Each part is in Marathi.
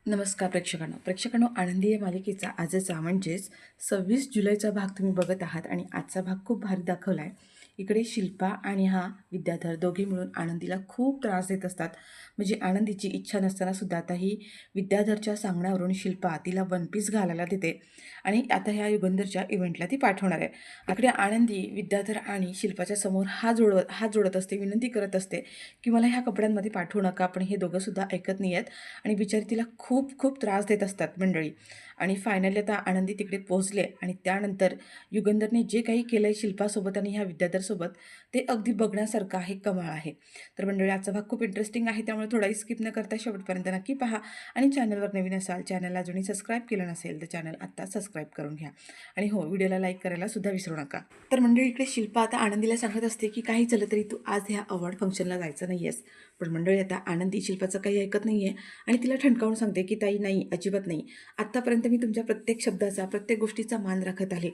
नमस्कार प्रेक्षकांनो आनंदी या मालिकेचा आजचा म्हणजेच 26 जुलैचा भाग तुम्ही बघत आहात आणि आजचा भाग खूप भारी दाखवला आहे. इकडे शिल्पा आणि हा विद्याधर दोघे मिळून आनंदीला खूप त्रास देत असतात. म्हणजे आनंदीची इच्छा नसताना सुद्धा आता ही विद्याधरच्या सांगण्यावरून शिल्पा तिला वन पीस घालायला देते आणि आता ह्या युगंधरच्या इव्हेंटला ती पाठवणार आहे. इकडे आनंदी विद्याधर आणि शिल्पाच्या समोर हात जोडत असते, विनंती करत असते की मला ह्या कपड्यांमध्ये पाठवू नका, पण हे दोघं सुद्धा ऐकत नाही आहेत आणि बिचारी तिला खूप खूप त्रास देत असतात मंडळी. आणि फायनली आता आनंदी तिकडे पोहोचले आणि त्यानंतर युगंधरने जे काही केलं आहे शिल्पासोबत आणि ह्या विद्याधरसोबत ते अगदी बघण्यासारखं आहे, कमाल आहे. तर मंडळी आजचा भाग खूप इंटरेस्टिंग आहे, त्यामुळे थोडाही स्किप न करता शेवटपर्यंत नक्की पहा. आणि चॅनलवर नवीन असाल, चॅनलला अजूनही सबस्क्राईब केलं नसेल तर चॅनल आत्ता सबस्क्राईब करून घ्या आणि हो, व्हिडिओला लाईक करायला सुद्धा विसरू नका. तर मंडळी इकडे शिल्पा आता आनंदीला सांगत असते की काही झालं तरी तू आज ह्या अवॉर्ड फंक्शनला जायचं नाही आहेस. पण मंडळी आता आनंदी शिल्पाचं काही ऐकत नाही आहे आणि तिला ठणकावून सांगते की ताई नाही, अजिबात नाही. आत्तापर्यंत मी तुमच्या प्रत्येक शब्दाचा, प्रत्येक गोष्टीचा मान राखत आले,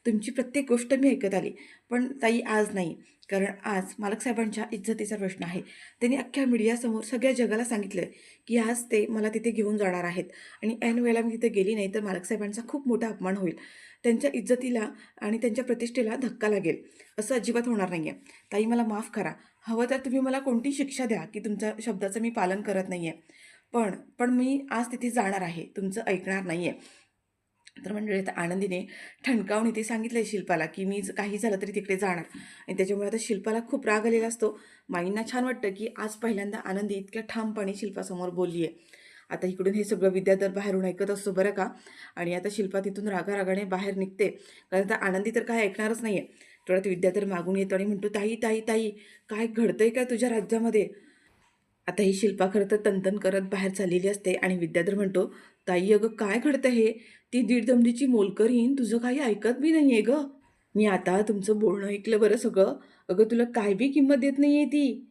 तुमची प्रत्येक गोष्ट मी ऐकत आली, पण ताई आज नाही. कारण आज मालक साहेबांच्या इज्जतीचा प्रश्न आहे. त्यांनी अख्ख्या मीडियासमोर सगळ्या जगाला सांगितलं की आज ते मला तिथे घेऊन जाणार आहेत आणि ऐन वेळेला मी तिथे गेली नाही तर मालक साहेबांचा खूप मोठा अपमान होईल, त्यांच्या इज्जतीला आणि त्यांच्या प्रतिष्ठेला धक्का लागेल. असं अजिबात होणार नाही आहे. ताई मला माफ करा, हवं तर तुम्ही मला कोणती शिक्षा द्या की तुमच्या शब्दाचं मी पालन करत नाही आहे, पण पण मी आज तिथे जाणार आहे, तुमचं ऐकणार नाही आहे. तर मंडळी आता आनंदीने ठणकावून इथे सांगितलं आहे शिल्पाला की मी काही झालं तरी तिकडे जाणार. आणि त्याच्यामुळे आता शिल्पाला खूप राग आलेला असतो. माईंना छान वाटतं की आज पहिल्यांदा आनंदी इतक्या ठामपणे शिल्पासमोर बोलली आहे. आता इकडून हे सगळं विद्याधर बाहेरून ऐकत असतो बरं का. आणि आता शिल्पा तिथून रागारागाने बाहेर निघते, कारण आता आनंदी तर काय ऐकणारच नाही आहे. तेवढ्यात विद्याधर मागून येतो आणि म्हणतो ताई ताई ताई, काय घडतंय काय तुझ्या राज्यामध्ये. आता ही शिल्पा खरं तर तनतन करत बाहेर चाललेली असते आणि विद्याधर म्हणतो ताई अगं काय घडतं हे, ती दीड दमडीची मोलकरीण तुझं काही ऐकत बी नाही आहे गं. मी आता तुमचं बोलणं ऐकलं बरं सगळं. अगं तुला काय बी किंमत देत नाही आहे ती.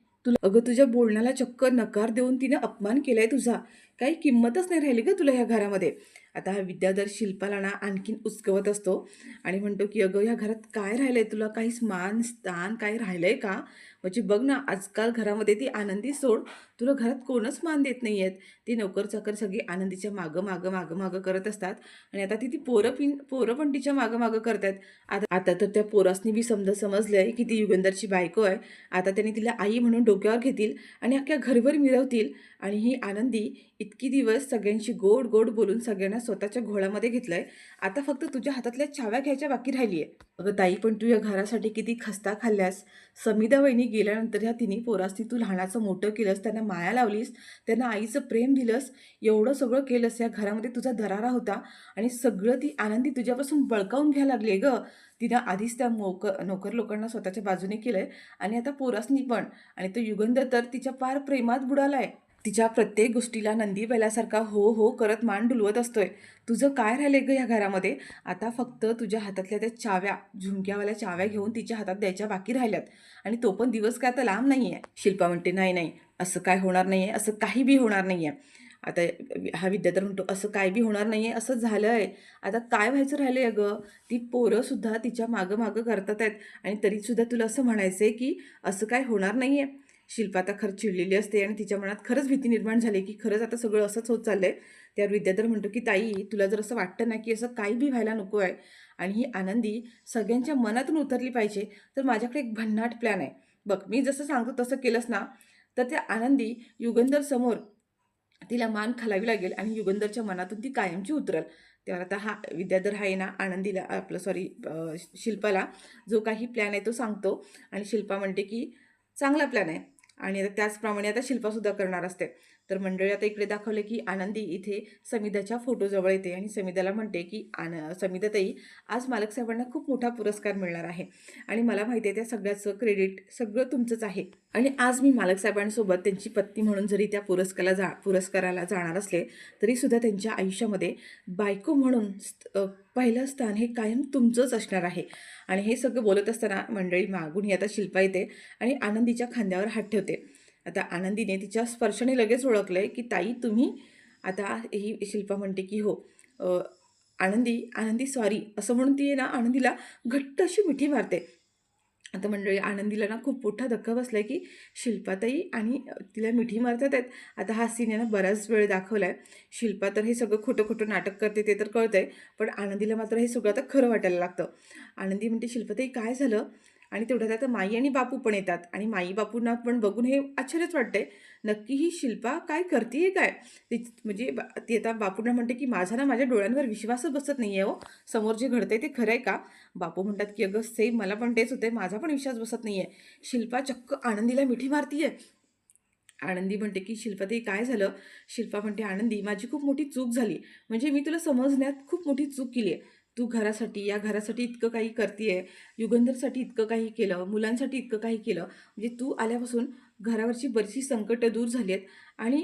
अगं तुझ्या बोलण्याला चक्क नकार देऊन तिने अपमान केलाय तुझा. काही किंमतच नाही राहिली गं तुला ह्या घरामध्ये. आता हा विद्याधर शिल्पाला ना आणखीन उचकवत असतो आणि म्हणतो की अगं ह्या घरात काय राहिलंय, तुला काही मान स्थान काय राहिलंय का. म्हणजे बघ ना, आजकाल घरामध्ये ती आनंदी सोड, तुला घरात कोणच मान देत नाही आहेत. ती नोकर चाकर सगळी आनंदीच्या मागं मागं मागं मागं करत असतात आणि आता ती ती पोरं पण तिच्या मागं मागं करतायत. आता आता तर त्या पोरासनी बी समजलंय की ती युगंधरची बायको आहे. आता त्यांनी तिला आई म्हणून डोक्यावर घेतील आणि अख्ख्या घरभर मिरवतील. आणि ही आनंदी इतकी दिवस सगळ्यांशी गोड गोड बोलून सगळ्यांना स्वतःच्या घोळामध्ये घेतलंय, आता फक्त तुझ्या हातातल्या चाव्या घ्यायच्या बाकी राहिली आहे. अगं ताई, पण तू या घरासाठी किती खस्ता खाल्ल्यास. समिधा वहिनी गेल्यानंतर ह्या तिन्ही पोरासनी तू लहानाचं मोठं केलंस, त्यांना माया लावलीस, त्यांना आईचं प्रेम दिलंस, एवढं सगळं केलंस. या घरामध्ये तुझा दरारा होता आणि सगळं ती आनंदी तुझ्यापासून बळकावून घ्यायला लागली आहे गं. तिनं आधीच त्या नोकर लोकांना स्वतःच्या बाजूने केलंय आणि आता पोरासनी पण. आणि तो युगंधर तर तिच्या पार प्रेमात बुडालाय. तिच्या प्रत्येक गोष्टीला नंदी बैलासारखा हो हो करत मान डुलवत असतोय. तुझं काय राहिलंय गं ह्या घरामध्ये. आता फक्त तुझ्या हातातल्या त्या चाव्या, झुमक्यावाल्या चाव्या घेऊन तिच्या हातात द्यायच्या बाकी राहिल्यात आणि तो पण दिवस काय आता लांब नाही आहे. शिल्पा म्हणते नाही नाही, असं काय होणार नाही आहे, असं काही बी होणार नाही आहे. आता हा विद्याधर म्हणतो असं काय बी होणार नाही आहे, असं झालं आहे. आता काय व्हायचं राहिलं आहे अगं. ती पोरंसुद्धा तिच्या मागं मागं करतात आहेत आणि तरीसुद्धा तुला असं म्हणायचं आहे की असं काय होणार नाही आहे. शिल्पा आता खरंच चिडलेली असते आणि तिच्या मनात खरंच भीती निर्माण झाली की खरंच आता सगळं असंच होत चाललंय. त्यावर विद्याधर म्हणतो की ताई, तुला जर असं वाटतं ना की असं काही बी व्हायला नको आहे आणि ही आनंदी सगळ्यांच्या मनातून उतरली पाहिजे, तर माझ्याकडे एक भन्नाट प्लॅन आहे. बघ, मी जसं सांगतो तसं केलंस ना, तर त्या आनंदी युगंधर समोर तिला मान खालावी लागेल आणि युगंधरच्या मनातून ती कायमची उतरल. तेव्हा आता हा विद्याधर आहे ना, आनंदीला आपलं सॉरी शिल्पाला जो काही प्लॅन आहे तो सांगतो आणि शिल्पा म्हणते की चांगला प्लॅन आहे. आणि आता त्याचप्रमाणे आता शिल्पासुद्धा करणार असते. तर मंडळी आता इकडे दाखवलं की आनंदी इथे समिधाच्या फोटोजवळ येते आणि समिधाला म्हणते की समिधाताई, आज मालक साहेबांना खूप मोठा पुरस्कार मिळणार आहे आणि मला माहिती आहे त्या सगळ्याचं क्रेडिट सगळं तुमचंच आहे. आणि आज मी मालक साहेबांसोबत त्यांची पत्नी म्हणून जरी त्या पुरस्काराला जाणार असले, तरीसुद्धा त्यांच्या आयुष्यामध्ये बायको म्हणून पहिलं स्थान हे कायम तुमचंच असणार आहे. आणि हे सगळं बोलत असताना मंडळी मागून ही आता शिल्पा येते आणि आनंदीच्या खांद्यावर हात ठेवते. आता आनंदीने तिच्या स्पर्शाने लगेच ओळखलंय की ताई तुम्ही. आता ही शिल्पा म्हणते की हो, आनंदी आनंदी सॉरी, असं म्हणून ती ना आनंदीला घट्ट अशी मिठी मारते. आता मंडळी आनंदीला ना खूप मोठा धक्का बसला आहे की शिल्पाताई आणि तिला मिठी मारतात आहेत. आता हा सीन आहे ना बराच वेळ दाखवला आहे. शिल्पा तर हे सगळं खोटं खोटं नाटक करते ते तर कळतं आहे, पण आनंदीला मात्र हे सगळं आता खरं वाटायला लागतं. आनंदी म्हणते, शिल्पाताई काय झालं? आणि तेवढ्यात आता माई आणि बापू पण येतात आणि माई बापूंना पण बघून हे आश्चर्यच वाटतंय. नक्की ही शिल्पा काय करते काय? म्हणजे ती आता बापूंना म्हणते की माझा ना माझ्या डोळ्यांवर विश्वासच बसत नाही आहे हो. समोर जे घडतंय ते खरं आहे का? बापू म्हणतात की अगं सेम मला पण तेच होते, माझा पण विश्वास बसत नाहीये. शिल्पा चक्क आनंदीला मिठी मारतीये. आनंदी म्हणते की शिल्पाताई काय झालं? शिल्पा म्हणते, आनंदी माझी खूप मोठी चूक झाली. म्हणजे मी तुला समजण्यात खूप मोठी चूक केली आहे. तू घरासाठी या घरासाठी इतकं काही करतीये, युगंधरसाठी इतकं काही केलं, मुलांसाठी इतकं काही केलं. म्हणजे तू आल्यापासून घरावरची बरीचशी संकटं दूर झाली आहेत आणि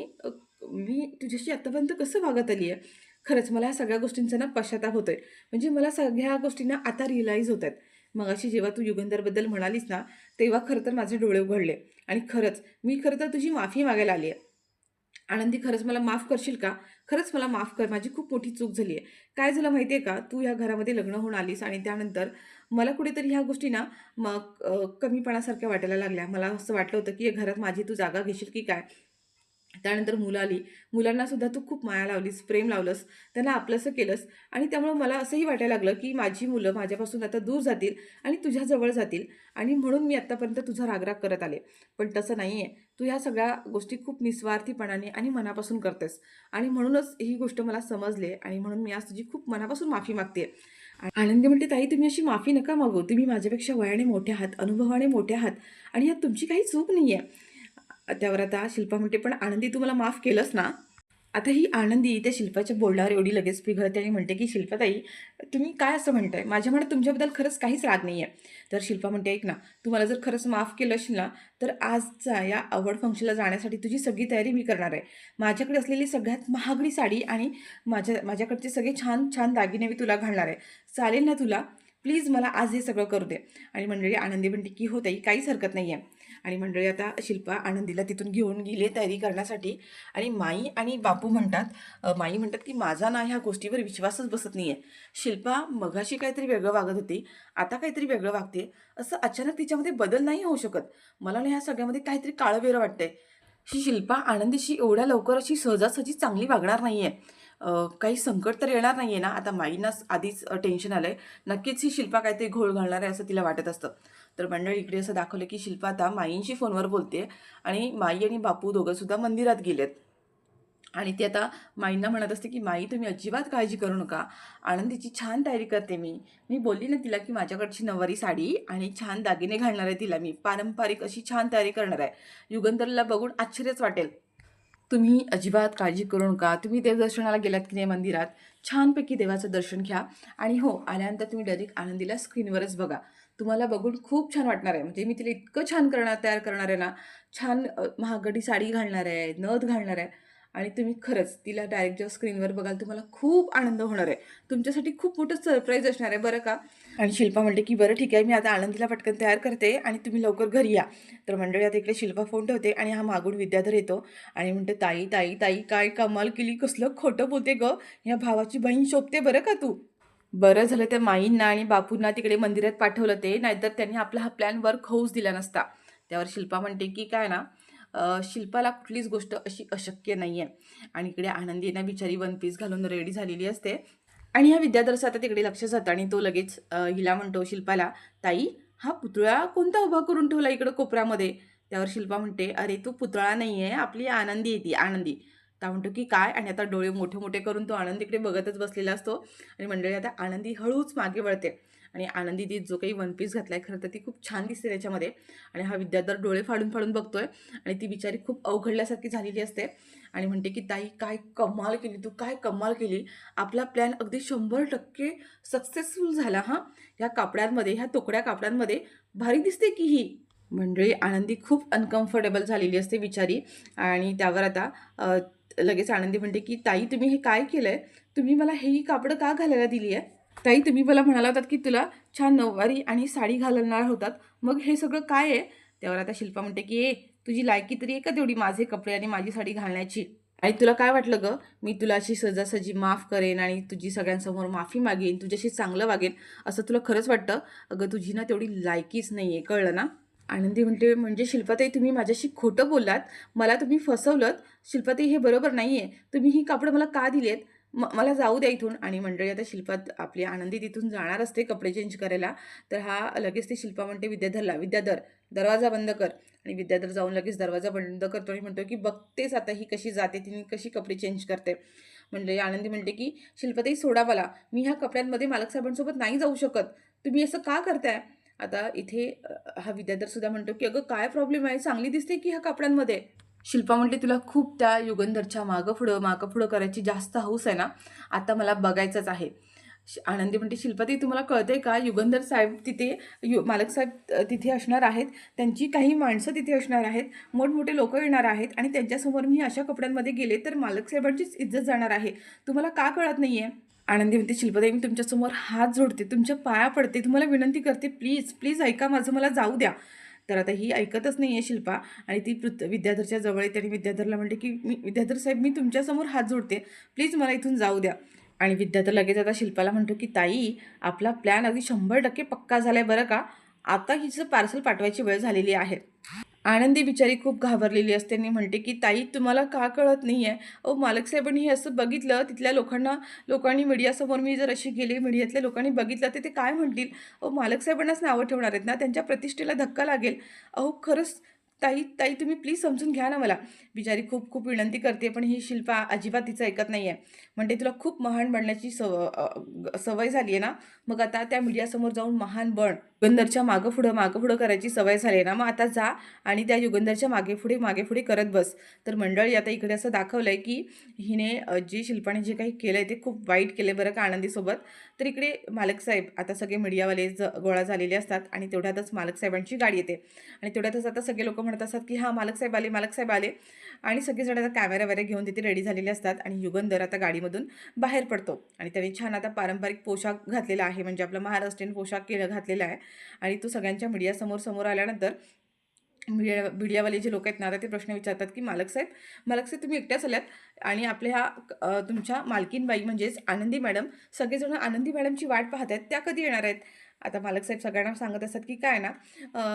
मी तुझ्याशी आत्तापर्यंत कसं वागत आली आहे. खरंच मला ह्या सगळ्या गोष्टींचा ना पश्चाताप होतोय. म्हणजे मला सगळ्या गोष्टींना आता रिअलाईज होत आहेत. मगाशी जेव्हा तू युगंधरबद्दल म्हणालीस ना, तेव्हा खरं तर माझे डोळे उघडले आणि खरंच मी खरं तर तुझी माफी मागायला आली आहे. आनंदी खरंच मला माफ करशील का? खरंच मला माफ कर. माझी खूप मोठी चूक झाली आहे. काय झालं माहिती आहे का? तू ह्या घरामध्ये लग्न होऊन आलीस आणि त्यानंतर मला कुठेतरी ह्या गोष्टी ना मग कमीपणासारख्या वाटायला लागल्या. मला असं वाटलं होतं की या घरात माझी तू जागा घेशील की काय? त्यानंतर मुलं आली. मुलांनासुद्धा तू खूप माया लावलीस, प्रेम लावलंस, त्यांना आपलंसं केलंस आणि त्यामुळं मला असंही वाटायला लागलं, की माझी मुलं माझ्यापासून आता दूर जातील आणि तुझ्याजवळ जातील आणि म्हणून मी आत्तापर्यंत तुझा राग करत आले. पण तसं नाही आहे. तू ह्या सगळ्या गोष्टी खूप निस्वार्थीपणाने आणि मनापासून करतेस आणि म्हणूनच ही गोष्ट मला समजली आणि म्हणून मी आज तुझी खूप मनापासून माफी मागते. आनंदी म्हणते, ताई तुम्ही अशी माफी नका मागू. तुम्ही माझ्यापेक्षा वयाने मोठे आहात, अनुभवाने मोठे आहात आणि यात तुमची काही चूक नाही आहे. त्यावर आता शिल्पा म्हणते, पण आनंदी तू मला माफ केलंस ना? आता ही आनंदी त्या शिल्पाच्या बोलण्यावर एवढी लगेच पिघळते आणि म्हणते की शिल्पाताई तुम्ही काय असं म्हणताय, माझ्या मनात तुमच्याबद्दल खरंच काहीच राग नाही आहे. तर शिल्पा म्हणते, ऐक ना, तू मला जर खरंच माफ केलं असेल ना, तर आजच्या या अवॉर्ड फंक्शनला जाण्यासाठी तुझी सगळी तयारी मी करणार आहे. माझ्याकडे असलेली सगळ्यात महागडी साडी आणि माझ्याकडचे सगळे छान छान दागिने मी तुला घालणार आहे. चालेल ना तुला? प्लीज मला आज हे सगळं करू दे. आणि मंडळी आनंदी म्हणते की हो ताई, काहीच हरकत नाही आहे. आणि मंडळी आता शिल्पा आनंदीला तिथून घेऊन गेली तयारी करण्यासाठी आणि माई आणि बापू म्हणतात, माई म्हणतात की माझा ना ह्या गोष्टीवर विश्वासच बसत नाही आहे. शिल्पा मघाशी काहीतरी वेगळं वागत होती, आता काहीतरी वेगळं वागते. असं अचानक तिच्यामध्ये बदल नाही होऊ शकत. मला ना ह्या सगळ्यामध्ये काहीतरी काळं-वेगळं वाटतंय. ही शिल्पा आनंदीशी एवढ्या लवकर अशी सहजासहजी चांगली वागणार नाही आहे. काही संकट तर येणार नाही आहे ना? आता माईंनाच आधीच टेन्शन आलं आहे. नक्कीच ही शिल्पा काहीतरी घोळ घालणार आहे असं तिला वाटत असतं. तर मंडळी इकडे असं दाखवलं की शिल्पा आता माईंशी फोनवर बोलते आणि माई आणि बापू दोघंसुद्धा मंदिरात गेलेत. आणि ती आता माईंना म्हणत असते की माई तुम्ही अजिबात काळजी करू नका. आनंदीची छान तयारी करते मी. मी बोलली ना तिला की माझ्याकडची नऊवारी साडी आणि छान दागिने घालणार आहे तिला मी. पारंपरिक अशी छान तयारी करणार आहे. युगंधरला बघून आश्चर्यच वाटेल. तुम्ही अजिबात काळजी करू नका. तुम्ही देवदर्शनाला गेलात की नाही मंदिरात, छानपैकी देवाचं दर्शन घ्या आणि हो, आल्यानंतर तुम्ही डायरेक्ट आनंदीला स्क्रीनवरच बघा. तुम्हाला बघून खूप छान वाटणार आहे. म्हणजे मी तिला इतकं छान तयार करणार आहे ना, छान महागडी साडी घालणार आहे, नथ घालणार आहे आणि तुम्ही खरंच तिला डायरेक्ट जेव्हा स्क्रीनवर बघाल तुम्हाला खूप आनंद होणार आहे. तुमच्यासाठी खूप मोठं सरप्राईज असणार आहे बरं का. आणि शिल्पा म्हणते की बरं ठीक आहे, मी आता आनंदीला पटकन तयार करते आणि तुम्ही लवकर घरी या. तर मंडळी आता इकडे शिल्पा फोन ठेवते आणि हा मागून विद्याधर येतो आणि म्हणते, ताई ताई ताई काय कमाल केली, कसलं खोटं बोलते गं, ह्या भावाची बहीण शोभते बरं का तू. बरं झालं त्या माईंना आणि बापूंना तिकडे मंदिरात पाठवलं ते, नाहीतर त्यांनी आपला हा प्लॅन वर्क होऊच दिला नसता. त्यावर शिल्पा म्हणते की काय ना, शिल्पाला कुठलीच गोष्ट अशी अशक्य नाही आहे. आणि इकडे आनंदी ना बिचारी वन पीस घालून रेडी झालेली असते आणि ह्या विद्याधरचं आता तिकडे लक्ष जातं आणि तो लगेच हिला म्हणतो शिल्पाला, ताई हा पुतळा कोणता उभा करून ठेवला इकडं कोपऱ्यामध्ये? त्यावर शिल्पा म्हणते, अरे तो पुतळा नाही आहे, आपली आनंदी आहे ती आनंदी. त्या म्हणतो की काय? आणि आता डोळे मोठे मोठे करून तो आनंदीकडे बघतच बसलेला असतो आणि मंडळी आता आनंदी हळूच मागे वळते आणि आनंदी ती जो काही वन पीस घातलाय खरं तर ती खूप छान दिसते त्याच्यामध्ये आणि हा विद्याधर डोळे फाडून फाडून बघतोय आणि ती बिचारी खूप अवघडल्यासारखी झालेली असते आणि म्हणते की ताई काय कमाल केली तू, काय कमाल केली. आपला प्लॅन अगदी 100% सक्सेसफुल झाला हां. ह्या कापड्यांमध्ये, ह्या तोकड्या कापडांमध्ये भारी दिसते की ही. मंडळी आनंदी खूप अनकम्फर्टेबल झालेली असते बिचारी आणि त्यावर आता लगेच आनंदी म्हणते की ताई तुम्ही हे काय केलंय? तुम्ही मला ही कापडं का घालायला दिली आहे? ताई तुम्ही मला म्हणाला होतात की तुला छान नऊवारी आणि साडी घालणार होतात. मग हे सगळं काय आहे? त्यावर आता शिल्पा म्हणते की तुझी लायकी तरी आहे का तेवढी माझे कपडे आणि माझी साडी घालण्याची? आणि तुला काय वाटलं गं? मी तुला अशी सहजासहजी माफ करेन आणि तुझी सगळ्यांसमोर माफी मागेन, तुझ्याशी चांगलं वागेन, असं तुला खरंच वाटतं? अगं तुझी ना तेवढी लायकीच नाहीये, कळलं ना? आनंदी म्हणते, "म्हणजे शिल्पाताई तुम्ही माझ्याशी खोटं बोललात, मला तुम्ही फसवलंत. शिल्पाताई हे बरोबर नाहीये. तुम्ही ही कापडं मला का दिलीत? मला जाऊ द्या इथून." आणि मंडळी आता आपली आनंदी तिथून जाणार असते कपडे चेंज करायला. तर लगेच ती शिल्पा म्हणते विद्याधरला, "विद्याधर दरवाजा बंद कर." आणि विद्याधर जाऊन लगेच दरवाजा बंद करतो आणि म्हणतो, की "बघतेच आता ही कशी जाते, तिने कशी कपडे चेंज करते." म्हणजे आनंदी म्हणते, की "शिल्पाताई सोडा मला. मी ह्या कपड्यांमध्ये मालक साहेबांसोबत नाही जाऊ शकत. तुम्ही असं का करताय?" आता इथे हा विद्याधर सुद्धा म्हणतो, की "अगं काय प्रॉब्लेम आहे? चांगली दिसते की ह्या कपड्यांमध्ये." शिल्पा म्हटली, "तुला खूप त्या युगंधरच्या मागं-पुढं करायची जास्त हौस आहे ना? आता मला बघायचंच आहे." आनंदी म्हणते, "शिल्पाताई तुम्हाला कळतंय का? युगंधर साहेब तिथे मालक साहेब तिथे असणार आहेत. त्यांची काही माणसं तिथे असणार आहेत. मोठमोठे लोकं येणार आहेत आणि त्यांच्यासमोर मी अशा कपड्यांमध्ये गेले तर मालक साहेबांचीच इज्जत जाणार आहे. तुम्हाला का कळत नाहीये?" आनंदी म्हणते, "शिल्पाताई मी तुमच्यासमोर हात जोडते, तुमच्या पाया पडते, तुम्हाला विनंती करते, प्लीज, प्लीज ऐका माझं, मला जाऊ द्या." तर आता ही ऐकतच नाहीये शिल्पा आणि ती विद्याधरच्या जवळ येते आणि विद्याधरला म्हणते, की विद्याधर साहेब मी तुमच्यासमोर हात जोडते. प्लीज मला इथून जाऊ द्या." आणि विद्याधर लगेच आता शिल्पाला म्हणतो, की "ताई, आपला प्लॅन अगदी 100% पक्का झालाय बरं का. आता हिचं पार्सल पाठवायची वेळ झालेली आहे." आनंदी बिचारी खूप घाबरलेली असते आणि म्हणते, की "ताई तुम्हाला का कळत नाहीये? अहो मालक साहेबांनी हे असं बघितलं, तिथल्या लोकांनी मीडियासमोर मी जर अशी गेली, मीडियातल्या लोकांनी बघितलं तर ते काय म्हणतील? अहो मालक साहेबांनाच नावं ठेवणार आहेत ना, त्यांच्या प्रतिष्ठेला धक्का लागेल. अहो खरंच ताई, ताई तुम्ही प्लीज समजून घ्या ना मला." बिचारी खूप खूप विनंती करते, पण ही शिल्पा अजिबात तिचं ऐकत नाहीये. म्हणते, "तुला खूप महान बनण्याची सवय झाली आहे ना, मग आता त्या मीडियासमोर जाऊन महान बन. युगंधरच्या मागं-पुढं करायची सवय झाली आहे ना, मग आता जा आणि त्या युगंधरच्या मागे-पुढे करत बस." तर मंडळी आता इकडे असं दाखवलंय, की हिने जी शिल्पाने जे काही केलंय ते खूप वाईट केलंय बरं का आनंदीसोबत. तर इकडे मालक साहेब आता सगळे मीडियावाले गोळा झालेले असतात आणि तेवढ्यातच मालक साहेबांची गाडी येते आणि तेवढ्यातच आता सगळे लोकं म्हणत असतात, की "हां, मालक साहेब आले, मालक साहेब आले." आणि सगळेजण आता कॅमेरा वगैरे घेऊन तिथे रेडी झालेले असतात आणि युगंधर आता गाडीमधून बाहेर पडतो आणि त्याने छान आता पारंपरिक पोशाख घातलेला आहे, म्हणजे आपला महाराष्ट्रीयन पोशाख घातलेला आहे आणि तो सगळ्यांच्या समोर आल्यानंतर मीडियावाले जे लोक आहेत ना, आता ते प्रश्न विचारतात, की मालक साहेब तुम्ही एकट्याच आल्यात आणि आपल्या तुमच्या मालकीनबाई म्हणजेच आनंदी मॅडम सगळेजण आनंदी मॅडमची वाट पाहत आहेत, त्या कधी येणार आहेत?" आता मालक साहेब सगळ्यांना सांगत असतात, की काय ना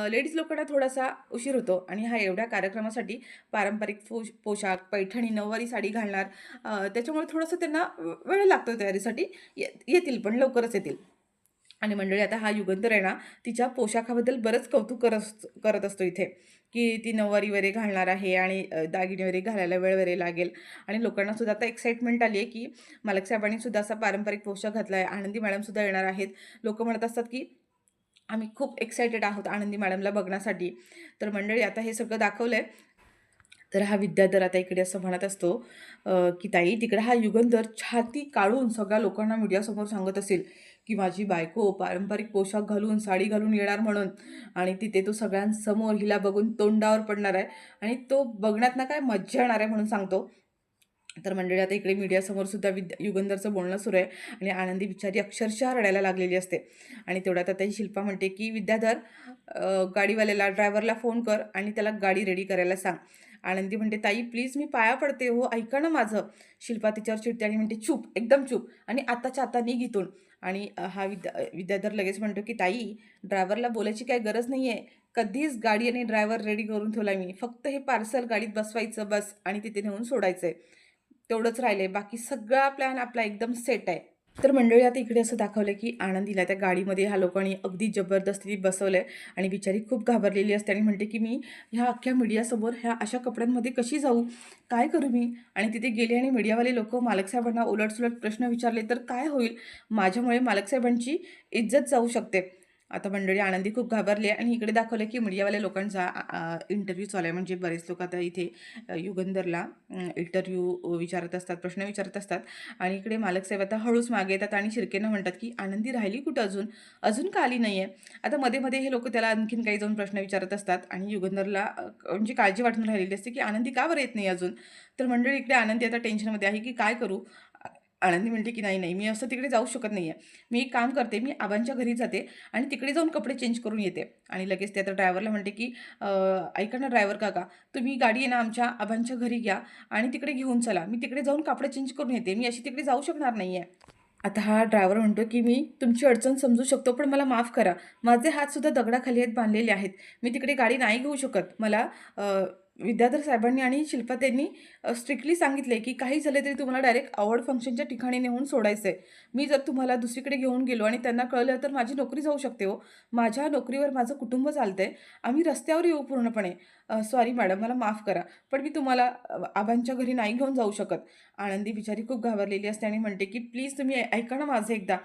लेडीज लोकांना थोडासा उशीर होतो आणि हा एवढ्या कार्यक्रमासाठी पारंपरिक पोशाख, पैठणी, नऊवारी साडी घालणार त्याच्यामुळे थोडंसं त्यांना वेळ लागतो तयारीसाठी. येतील पण लवकरच येतील. आणि मंडळी आता हा युगंधर आहे ना, तिच्या पोशाखाबद्दल बरंच कौतुक करत असतो इथे, की ती नऊवारी वगैरे घालणार आहे आणि दागिने वगैरे घालायला वेळ वगैरे लागेल आणि लोकांना सुद्धा आता एक्साइटमेंट आली आहे, की मालक साहेबांनी सुद्धा असा पारंपरिक पोशाख घातला आहे. आनंदी मॅडमसुद्धा येणार आहेत. लोकं म्हणत असतात, की आम्ही खूप एक्सायटेड आहोत आनंदी मॅडमला बघण्यासाठी. तर मंडळी आता हे सगळं दाखवलंय. तर हा विद्याधर आता इकडे असं म्हणत असतो, की "ताई तिकडे हा युगंधर छाती काढून सगळ्या लोकांना मीडियासमोर सांगत असेल, की माझी बायको पारंपरिक पोशाख घालून, साडी घालून येणार म्हणून आणि तिथे तो सगळ्यांसमोर हिला बघून तोंडावर पडणार आहे आणि तो बघण्यात ना काय मज्जा येणार आहे म्हणून सांगतो." तर मंडळी आता इकडे मीडियासमोर सुद्धा युगंधरचं बोलणं सुरू आहे आणि आनंदी बिचारी अक्षरशः रडायला लागलेली असते आणि तेवढ्यात आता ही शिल्पा म्हणते, की "विद्याधर गाडीवाल्याला, ड्रायव्हरला फोन कर आणि त्याला गाडी रेडी करायला सांग." आनंदी म्हणते, "ताई प्लीज मी पाया पडते हो, ऐका ना माझं." शिल्पा तिच्यावर चिडते आणि म्हणते, "चूप, एकदम चूप आणि आताच्या आता निघ इथून." आणि हा विद्याधर लगेच म्हणतो, की "ताई ड्रायव्हरला बोलायची काही गरज नाही आहे. कधीच गाडी आणि ड्रायव्हर रेडी करून ठेवलाय मी. फक्त हे पार्सल गाडीत बसवायचं बस आणि तिथे नेऊन सोडायचंय. तेवढंच राहिलंय. बाकी सगळा प्लॅन आपला एकदम सेट आहे." तर मंडळी आता इकडे असं दाखवलंय, की आनंदीला त्या गाडीमध्ये ह्या लोकांनी अगदी जबरदस्ती बसवलंय आणि बिचारी खूप घाबरलेली असते आणि म्हणते, की "मी ह्या अख्ख्या मीडियासमोर ह्या अशा कपड्यांमध्ये कशी जाऊ? काय करू मी?" आणि तिथे गेले आणि मीडियावाले लोकं मालकसाहेबांना उलट-सुलट प्रश्न विचारले तर काय होईल? माझ्यामुळे मालकसाहेबांची इज्जत जाऊ शकते. आता मंडळी आनंदी खूप घाबरली आहे आणि इकडे दाखवलं, की मीडियावाल्या लोकांचा इंटरव्ह्यू चालू आहे. म्हणजे बरेच लोकं आता इथे युगंधरला इंटरव्ह्यू विचारत असतात, प्रश्न विचारत असतात आणि इकडे मालक साहेब आता हळूच मागे येतात आणि शिरकेनं म्हणतात, की "आनंदी राहिली कुठं अजून? अजून का आली नाहीये?" आता मध्ये-मध्ये हे लोकं त्याला आणखीन काही जाऊन प्रश्न विचारत असतात आणि युगंधरला म्हणजे काळजी वाटून राहिलेली असते, की "आनंदी का बरं येत नाही अजून?" तर मंडळी इकडे आनंदी आता टेन्शनमध्ये आहे, की काय करू? आनंदी म्हणते की नाही, नाही, मी असं तिकडे जाऊ शकत नाही आहे. मी एक काम करते, मी आबांच्या घरी जाते आणि तिकडे जाऊन कपडे चेंज करून येते. आणि लगेच ते आता ड्रायव्हरला म्हणते की ऐका ना ड्रायव्हर काका, तुम्ही गाडी आहे ना आमच्या आबांच्या घरी घ्या आणि तिकडे घेऊन चला. मी तिकडे जाऊन कपडे चेंज करून येते. मी अशी तिकडे जाऊ शकणार नाही आहे. आता हा ड्रायव्हर म्हणतो की मी तुमची अडचण समजू शकतो, पण मला माफ करा. माझे हातसुद्धा दगडाखाली आहेत, बांधलेले आहेत. मी तिकडे गाडी नाही घेऊ शकत. मला विद्याधर साहेबांनी आणि शिल्पा त्यांनी स्ट्रिक्टली सांगितले की काही झालं तरी तुम्हाला डायरेक्ट अवॉर्ड फंक्शनच्या ठिकाणी नेऊन सोडायचं आहे. मी जर तुम्हाला दुसरीकडे घेऊन गेलो आणि त्यांना कळलं तर माझी नोकरी जाऊ शकते हो. माझ्या नोकरीवर माझं कुटुंब चालतंय. आम्ही रस्त्यावर येऊ पूर्णपणे. सॉरी मॅडम, मला माफ करा. पण मी तुम्हाला आबांच्या घरी नाही घेऊन जाऊ शकत. आनंदी बिचारी खूप घाबरलेली असते आणि म्हणते की प्लीज तुम्ही ऐका ना माझं एकदा.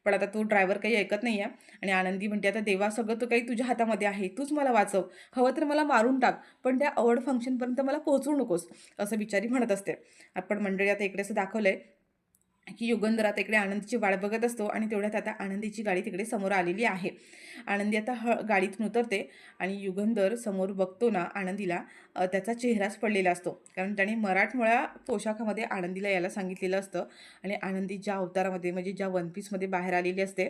पण आता तो ड्रायव्हर काही ऐकत नाही आहे आणि आनंदी म्हणते आता देवा सगळं तो काही तुझ्या हातामध्ये आहे. तूच मला वाचव. हवं तर मला मारून टाक. पण त्या अवॉर्ड फंक्शनपर्यंत मला पोहोचवू नकोस, असं बिचारी म्हणत असते. आपण मंडळी आता इकडे असं दाखवलंय की युगंधर आता इकडे आनंदीची वाट बघत असतो आणि तेवढ्यात आता आनंदीची गाडी तिकडे समोर आलेली आहे. आनंदी आता गाडीतून उतरते आणि युगंधर समोर बघतो ना आनंदीला, त्याचा चेहराच पडलेला असतो. कारण त्याने मराठमोळ्या पोशाखामध्ये आनंदीला यायला सांगितलेलं असतं आणि आनंदी ज्या अवतारामध्ये म्हणजे ज्या वन पीसमध्ये बाहेर आलेली असते,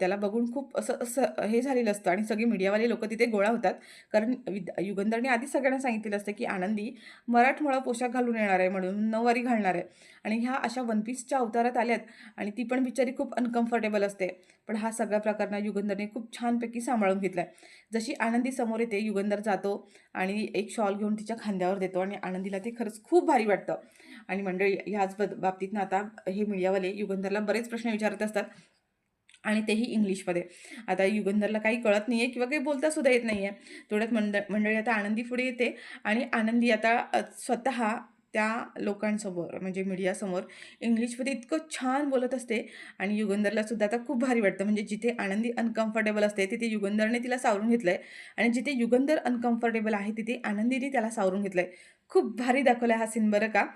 त्याला बघून खूप असं असं हे झालेलं असतं आणि सगळे मीडियावाले लोकं तिथे गोळा होतात. कारण युगंधरने आधीच सगळ्यांना सांगितलेलं असतं की आनंदी मराठमोळा पोशाख घालून येणार आहे, म्हणून नऊवारी घालणार आहे आणि ह्या अशा वन पीसच्या अवतारात आल्यात आणि ती पण बिचारी खूप अनकम्फर्टेबल असते. पण हा सगळा प्रकार ना युगंधरने खूप छानपैकी सांभाळून घेतलाय. जशी आनंदी समोर येते, युगंधर जातो आणि एक शॉल घेऊन तिच्या खांद्यावर देतो आणि आनंदीला ते खरंच खूप भारी वाटतं. आणि मंडळी ह्याच बाबतीत ना आता हे मीडियावाले युगंधरला बरेच प्रश्न विचारत असतात आणि तेही इंग्लिशमध्ये. आता युगंधरला काही कळत नाही आहे किंवा काही बोलता सुद्धा येत नाही आहे. तेवढ्यात मंडळी आता आनंदी पुढे येते आणि आनंदी आता स्वतः त्या लोकांसमोर म्हणजे मीडियासमोर इंग्लिशमध्ये इतकं छान बोलत असते आणि युगंधरला सुद्धा आता खूप भारी वाटतं. म्हणजे जिथे आनंदी अनकम्फर्टेबल असते तिथे युगंधरने तिला सावरून घेतलंय आणि जिथे युगंधर अनकम्फर्टेबल आहे तिथे आनंदीने त्याला सावरून घेतलंय. खूप भारी दाखवला हा सीन बरं का.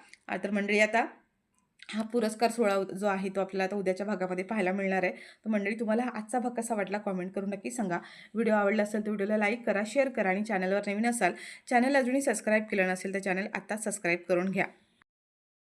तर मंडळी आता हा पुरस्कार सोहळा जो आहे तो आपल्याला आता उद्याच्या भागामध्ये पाहायला मिळणार आहे. तर मंडळी तुम्हाला हा आजचा भाग कसा वाटला कमेंट करून नक्की सांगा. व्हिडिओ आवडला असेल तर व्हिडिओला लाईक करा, शेअर करा आणि चॅनलवर नवीन असाल, चॅनल अजूनही सबस्क्राईब केलं नसेल तर चॅनल आत्ताच सबस्क्राईब करून घ्या.